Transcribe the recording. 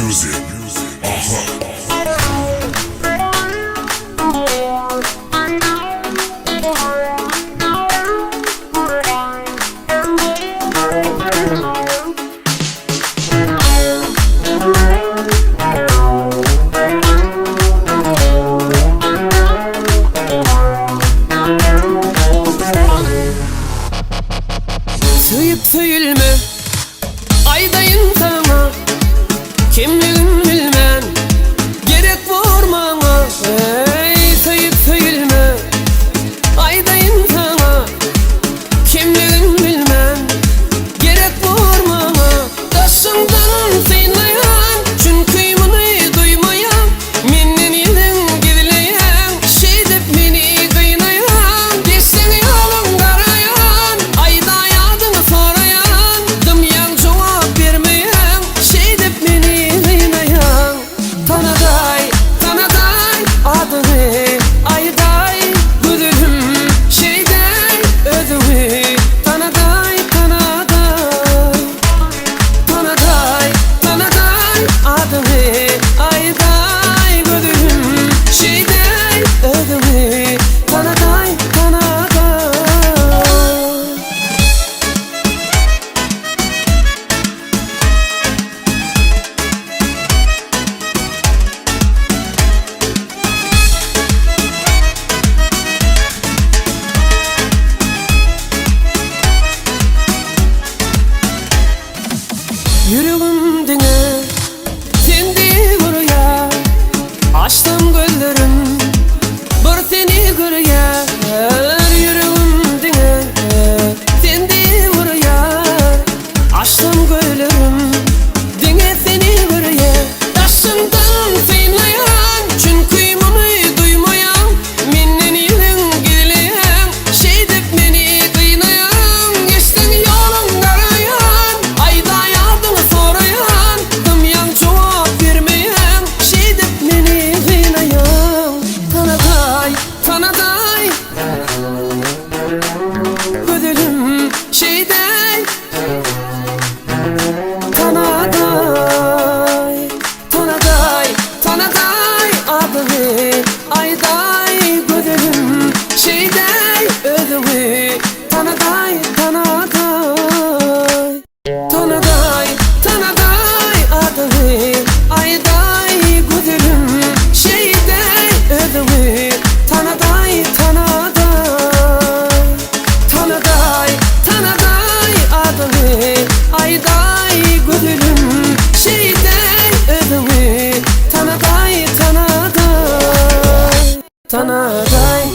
music. Söyüp söyülme aydayın sana, kimliğin bilmem gerek var bana. Söyüp söyülme aydayın sana, kimliğin bilmem gerek var bana. Taşından sıynayan, çünkü bunu duymayan, menin ilin gidileyen, şey dep meni kıynayan, geçsen yolun karayan, ayda yadını sorayan, dımyan cevap vermeyen, şey dep meni kıynayan. Tanaday, tanaday adını, ayday güdülüm, şeyden ödümü. Tanaday, tanaday, tanaday, tanaday adını, ayday güdülüm, şeyden ödümü. Tanaday, tanaday. Yüreğimdine sendi buraya, açtım gözlerim bir seni görüyor. Yüreğimdine sendi buraya, açtım gözlerim dine seni görüyor. Taşından sıynayan, çünkü bunu duymayan, menin ilin gidileyen, şey dep meni kıynayan, geçsen yolun karayan, ayda yardını sorayan, dımyan cevap vermeyen, şey dep meni kıynayan. Tanaday, tanaday güdülüm, şeyden tanaday, tanaday, tanaday adını, ayday güdülüm, şeyden ödümü. Tanaday, tanaday, tanaday, tanaday adını, ayday güdülüm, şeyden ödümü. Tanaday, tanaday, tanaday, tanaday adını, ayday güdülüm, şeyden ödümü. Tanaday, tanaday, tanaday.